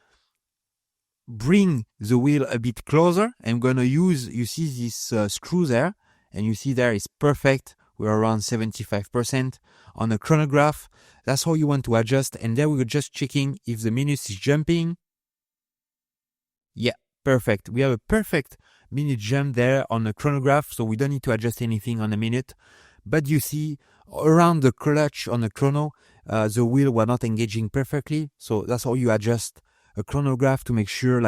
bring the wheel a bit closer. I'm going to use, you see this screw there, and you see there is perfect. We're around 75% on the chronograph. That's how you want to adjust. And there we're just checking if the minutes is jumping. Yeah, perfect. We have a perfect minute jump there on the chronograph, so we don't need to adjust anything on the minute. But you see around the clutch on the chrono, the wheel were not engaging perfectly. So that's how you adjust a chronograph to make sure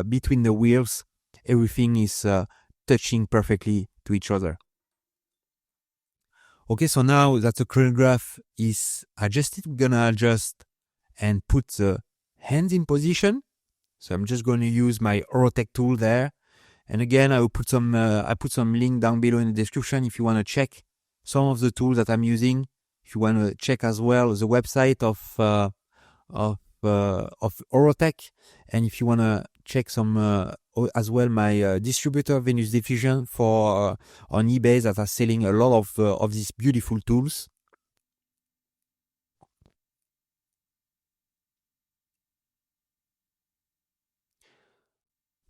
between the wheels, everything is touching perfectly to each other. Okay, so now that the chronograph is adjusted, we're gonna adjust and put the hands in position. So I'm just going to use my Horotech tool there. And again, I will put some link down below in the description if you want to check some of the tools that I'm using. If you want to check as well the website of Horotech, and if you want to check some as well my distributor Venus Diffusion for on eBay that are selling a lot of these beautiful tools.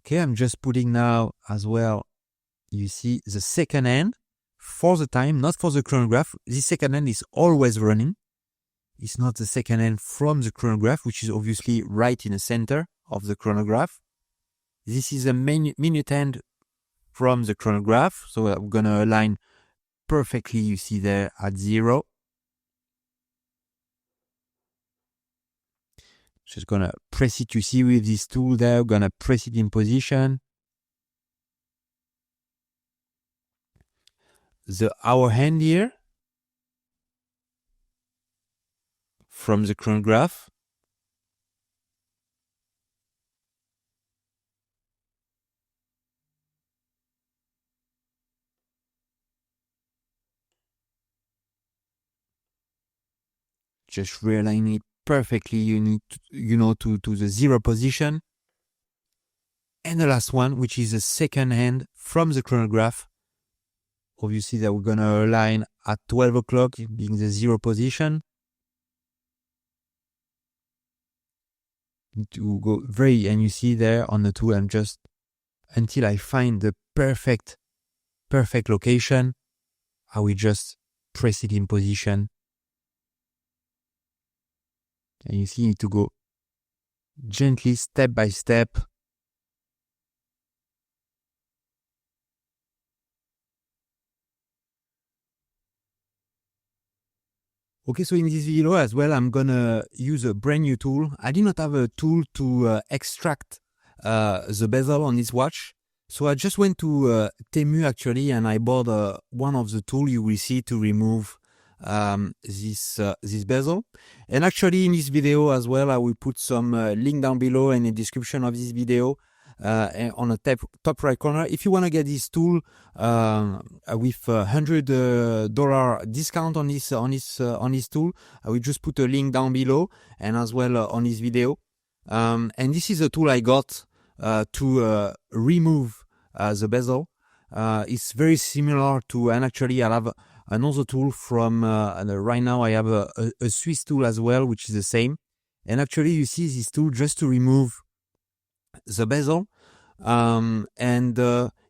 Okay, I'm just putting now as well, you see the second hand for the time, not for the chronograph. This second hand is always running. It's not the second hand from the chronograph, which is obviously right in the center of the chronograph. This is a minute hand from the chronograph. So I'm going to align perfectly, you see there at 0. Just going to press it, you see with this tool there, I'm going to press it in position. The hour hand here from the chronograph. Just realign it perfectly. You need to the 0 position. And the last one, which is the second hand from the chronograph. Obviously that we're going to align at 12 o'clock, being the 0 position. To go and you see there on the tool, I'm just, until I find the perfect location, I will just press it in position. And you see, you need to go gently, step by step. Okay, so in this video as well, I'm gonna use a brand new tool. I did not have a tool to extract the bezel on this watch. So I just went to Temu actually, and I bought one of the tools you will see to remove this bezel. And actually in this video as well, I will put some link down below in the description of this video. On the top right corner, if you want to get this tool with $100 discount on this tool, I will just put a link down below and as well on this video. And this is a tool I got to remove the bezel. It's very similar to, and actually I have another tool from right now I have a Swiss tool as well, which is the same. And actually you see this tool just to remove the bezel,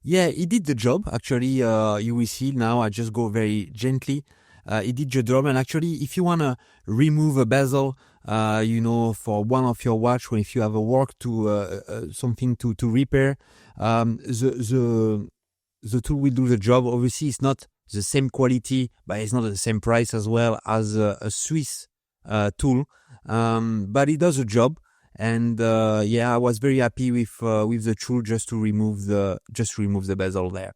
yeah, it did the job. Actually, you will see now. I just go very gently. It did the job, and actually, if you wanna remove a bezel, for one of your watch, or if you have a work to something to repair, the tool will do the job. Obviously, it's not the same quality, but it's not the same price as well as a Swiss tool, but it does the job. And yeah, I was very happy with the tool just to remove the bezel there.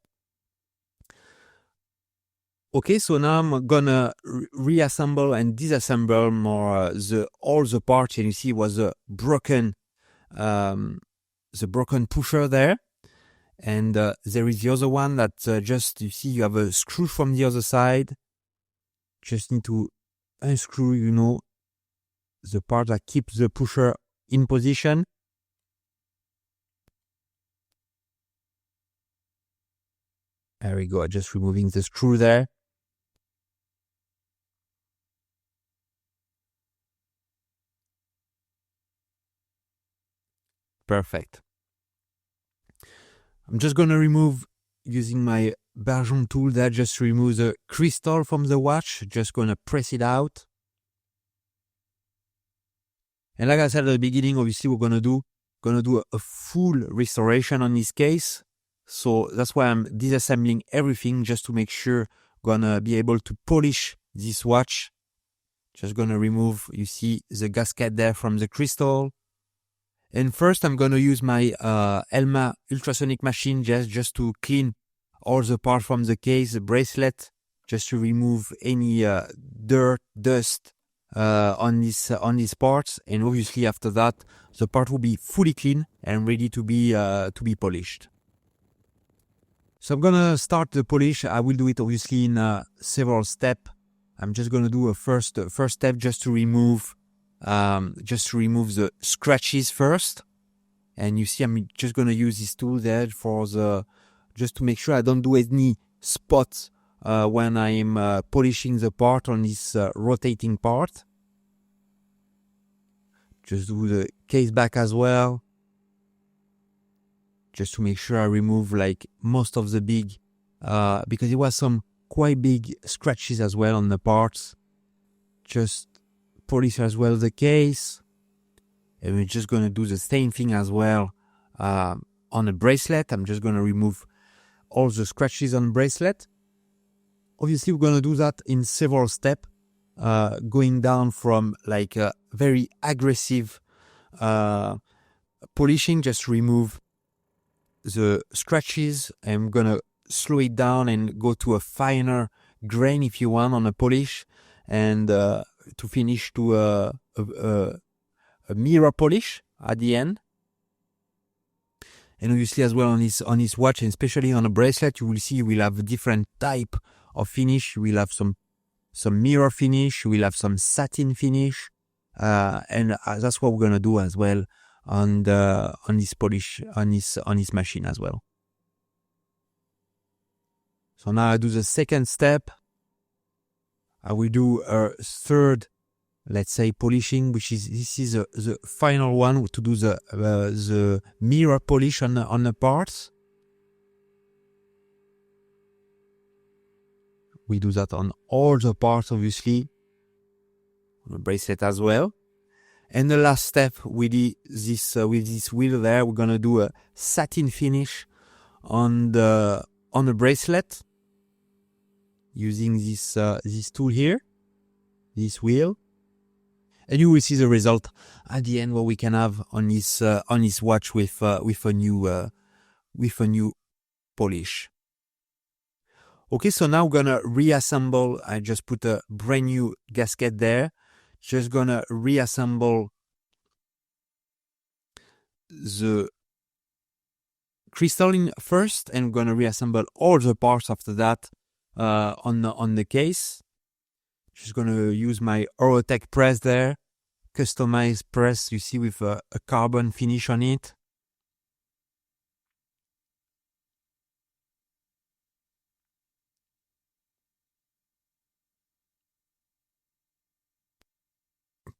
Okay, so now I'm gonna reassemble and disassemble more all the parts. And you see, it was a broken the broken pusher there, and there is the other one that just, you see, you have a screw from the other side. Just need to unscrew, the part that keeps the pusher in position. There we go, just removing the screw there. Perfect. I'm just gonna remove, using my Barjon tool there, just to remove the crystal from the watch. Just gonna press it out. And like I said at the beginning, obviously we're gonna do a full restoration on this case. So that's why I'm disassembling everything, just to make sure gonna be able to polish this watch. Just gonna remove, you see, the gasket there from the crystal. And first I'm gonna use my Elma ultrasonic machine just to clean all the parts from the case, the bracelet, just to remove any dirt, dust on these parts. And obviously after that, the part will be fully clean and ready to be polished. So I'm gonna start the polish. I will do it obviously in several steps. I'm just gonna do a first step just to remove the scratches first. And you see, I'm just gonna use this tool there just to make sure I don't do any spots when I'm polishing the part on this rotating part. Just do the case back as well, just to make sure I remove like most of the big, because it was some quite big scratches as well on the parts. Just polish as well the case, and we're just gonna do the same thing as well on the bracelet. I'm just gonna remove all the scratches on the bracelet. Obviously, we're gonna do that in several steps, going down from like a very aggressive polishing, just remove the scratches. I'm gonna slow it down and go to a finer grain, if you want, on a polish, and to finish to a mirror polish at the end. And obviously as well on this watch, and especially on a bracelet, you will see you will have a different type of finish. You will have some mirror finish, you will have some satin finish, and that's what we're gonna do as well on this polish on this machine as well. So now I do the second step. I will do a third, let's say, polishing, which is the final one, to do the mirror polish on the parts. We do that on all the parts, obviously, on the bracelet as well. And the last step with this wheel there, we're gonna do a satin finish on the bracelet using this tool here. this wheel, and you will see the result at the end, what we can have on this watch with a new polish. Okay, so now we're gonna reassemble. I just put a brand new gasket there. Just gonna reassemble the crystalline first, and we're gonna reassemble all the parts after that on the case. Just gonna use my Horotech press there, customized press, you see, with a carbon finish on it.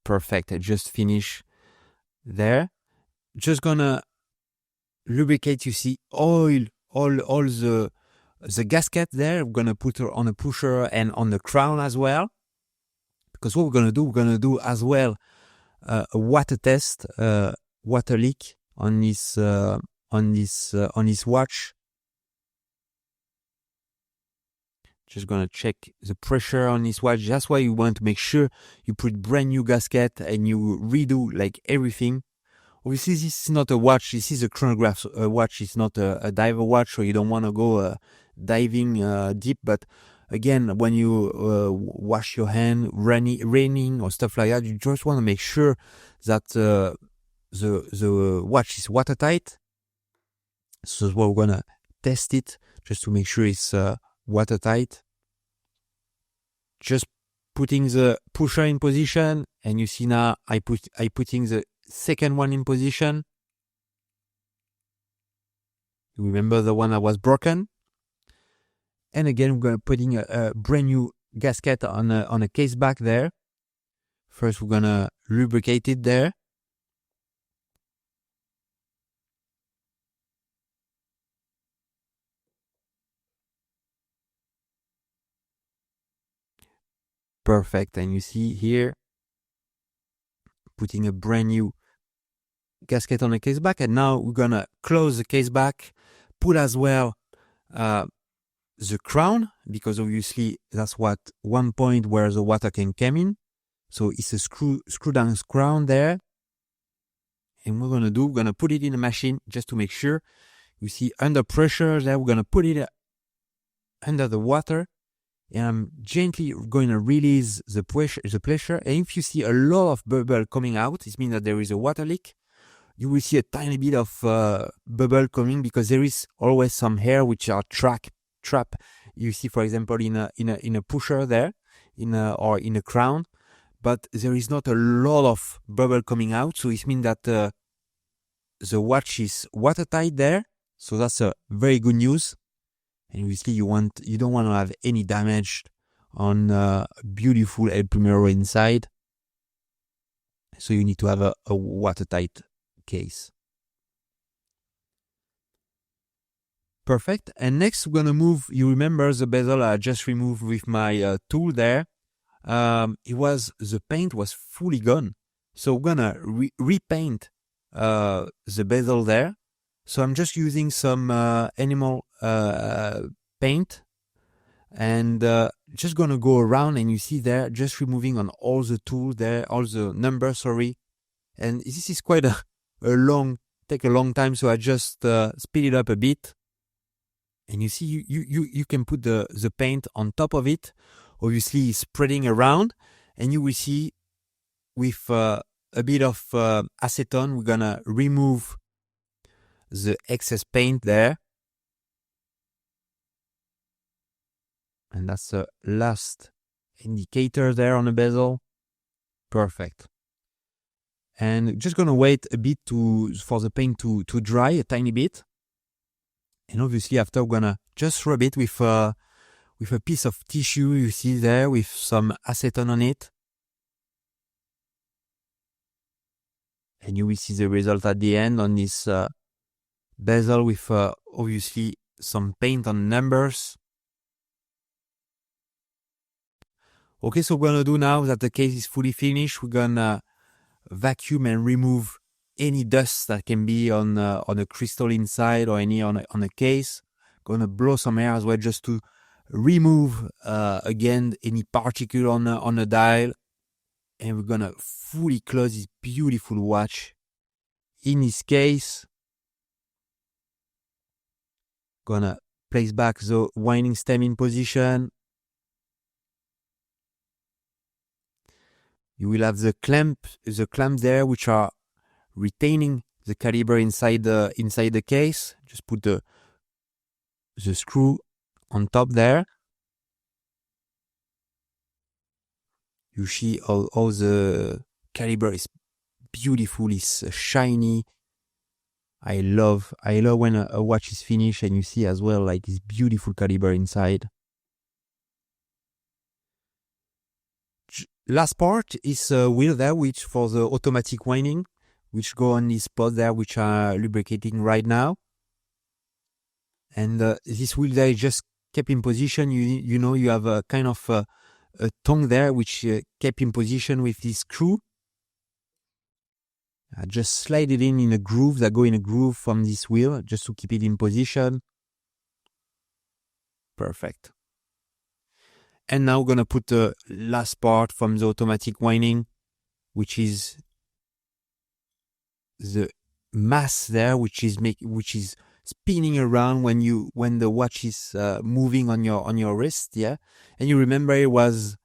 Perfect. I just finish there. Just gonna lubricate, you see, oil all the gasket there. We're gonna put her on a pusher and on the crown as well, because what we're gonna do as well a water test, water leak on this watch. Just gonna check the pressure on this watch. That's why you want to make sure you put brand new gasket and you redo like everything. Obviously, this is not a watch. This is a chronograph watch. It's not a diver watch, so you don't want to go diving deep. But again, when you wash your hand, raining or stuff like that, you just want to make sure that the watch is watertight. So we're gonna test it just to make sure it's watertight. Just putting the pusher in position, and you see now I putting the second one in position. You remember the one that was broken? And again, we're gonna putting a brand new gasket on a case back there. First, we're gonna lubricate it there. Perfect. And you see here, putting a brand new gasket on the case back. And now we're gonna close the case back, put as well the crown, because obviously that's what one point where the water can come in. So it's a screw down crown there. And we're gonna put it in the machine just to make sure. You see under pressure there, we're gonna put it under the water, and I'm gently going to release the pressure. And if you see a lot of bubble coming out, it means that there is a water leak. You will see a tiny bit of bubble coming, because there is always some air which are trap. You see, for example, in a pusher there, or in a crown, but there is not a lot of bubble coming out. So it means that the watch is watertight there. So that's a very good news. And obviously you don't want to have any damage on beautiful El Primero inside. So you need to have a watertight case. Perfect. And next we're gonna move. You remember the bezel I just removed with my tool there. The paint was fully gone. So we're gonna repaint the bezel there. So I'm just using some animal paint, and just gonna go around, and you see there, just removing on all the tools there, all the numbers, sorry. And this is quite take a long time, so I just speed it up a bit. And you see, you can put the paint on top of it, obviously spreading around, and you will see with a bit of acetone, we're gonna remove the excess paint there. And that's the last indicator there on the bezel. Perfect. And just gonna wait a bit for the paint to dry a tiny bit. And obviously after we're gonna just rub it with a piece of tissue, you see there, with some acetone on it. And you will see the result at the end on this bezel with obviously some paint on numbers. Okay, so we're gonna do now that the case is fully finished, we're gonna vacuum and remove any dust that can be on a crystal inside, or any on a case. Gonna blow some air as well, just to remove again any particle on the dial, And we're gonna fully close this beautiful watch in this case. Gonna place back the winding stem in position. You will have the clamp there, which are retaining the caliber inside the case. Just put the screw on top there. You see all the caliber is beautiful, it's shiny. I love when a watch is finished and you see as well like this beautiful caliber inside. Last part is a wheel there, which for the automatic winding, which go on this spot there, which are lubricating right now. And this wheel there is just kept in position. You know you have a kind of a tongue there, which kept in position with this screw. I just slide it in a groove, that go in a groove from this wheel, just to keep it in position. Perfect. And now we're gonna put the last part from the automatic winding, which is the mass there, which is spinning around when the watch is moving on your wrist, yeah. And you remember it was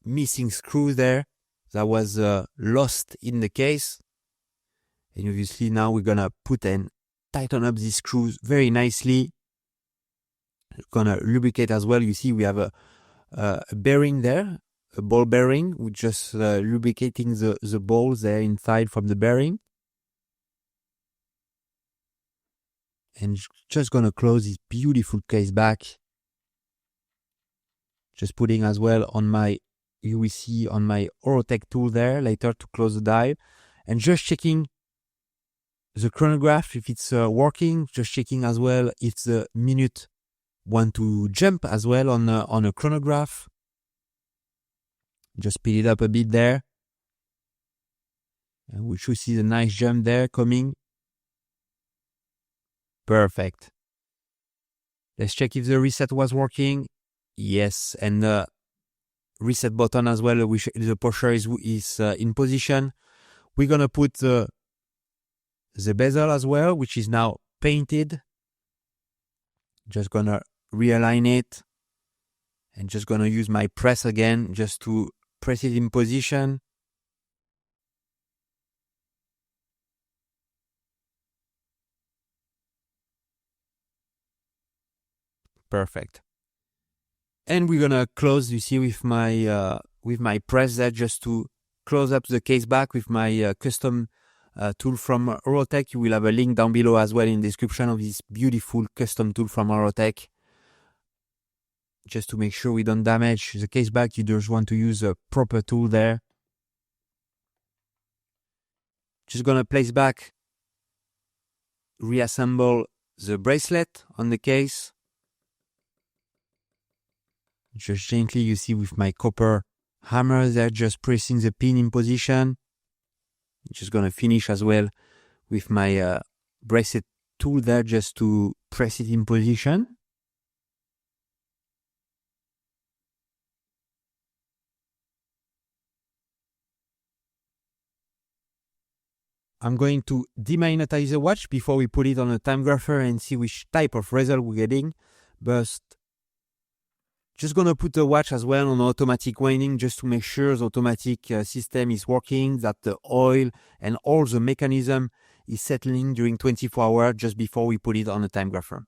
missing screw there that was lost in the case. And obviously now we're gonna put and tighten up these screws very nicely. We're gonna lubricate as well. You see we have a bearing there, a ball bearing. We're just lubricating the balls there inside from the bearing. And just gonna close this beautiful case back. Just putting as well on my, you will see on my Horotech tool there later to close the dial. And just checking the chronograph if it's working. Just checking as well if the minute want to jump as well on a chronograph. Just speed it up a bit there. And we should see the nice jump there coming. Perfect. Let's check if the reset was working. Yes, and the reset button as well, the pusher is in position. We're gonna put the bezel as well, which is now painted. Just gonna realign it. And just gonna use my press again, just to press it in position. Perfect. And we're gonna close, you see, with my press there, just to close up the case back with my custom tool from Horotech. You will have a link down below as well in the description of this beautiful custom tool from Horotech. Just to make sure we don't damage the case back, you just want to use a proper tool there. Just gonna place back, reassemble the bracelet on the case. Just gently, you see, with my copper hammer there, just pressing the pin in position. Just gonna finish as well with my bracelet tool there, just to press it in position. I'm going to demagnetize the watch before we put it on a time grapher and see which type of result we're getting. But just gonna put the watch as well on automatic winding, just to make sure the automatic system is working, that the oil and all the mechanism is settling during 24 hours just before we put it on a time grapher.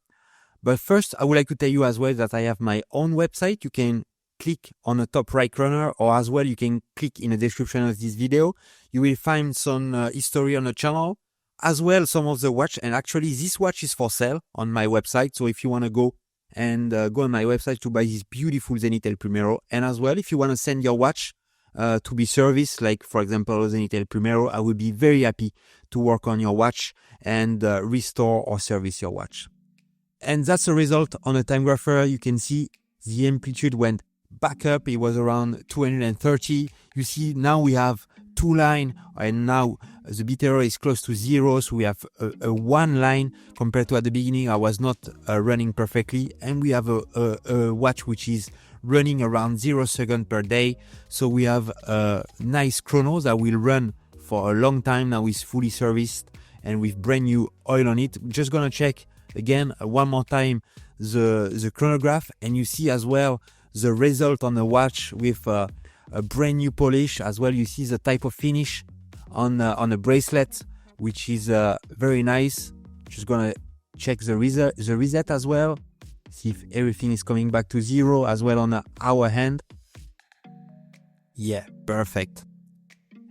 But first, I would like to tell you as well that I have my own website. You can click on the top right corner, or as well you can click in the description of this video. You will find some history on the channel, as well some of the watch. And actually this watch is for sale on my website. So if you want to go and go on my website to buy this beautiful Zenith El Primero, and as well if you want to send your watch to be serviced, like for example Zenith El Primero, I would be very happy to work on your watch and restore or service your watch. And that's the result on a time grapher. You can see the amplitude went back up. It was around 230. You see now we have two lines, and now The bit error is close to 0, so we have a one line compared to at the beginning I was not running perfectly, and we have a watch which is running around 0 seconds per day. So we have a nice chrono that will run for a long time now. It's fully serviced and with brand new oil on it. We're just gonna check again one more time the chronograph, and you see as well the result on the watch with a brand new polish as well. You see the type of finish on the bracelet, which is very nice. Just gonna check the reset as well, see if everything is coming back to 0 as well on our hand. Yeah, perfect.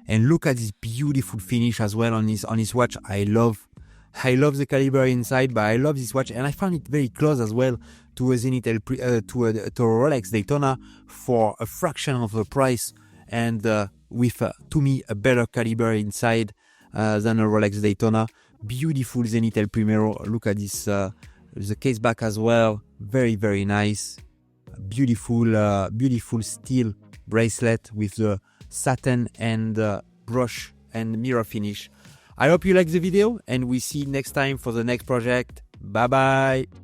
And look at this beautiful finish as well on his watch. I love the caliber inside, but I love this watch, and I found it very close as well to a Zenith to a Rolex Daytona for a fraction of the price, and with to me a better caliber inside than a Rolex Daytona. Beautiful Zenith El Primero. Look at this, the case back as well. Very, very nice. Beautiful steel bracelet with the satin and brush and mirror finish. I hope you like the video, and we see you next time for the next project. Bye bye.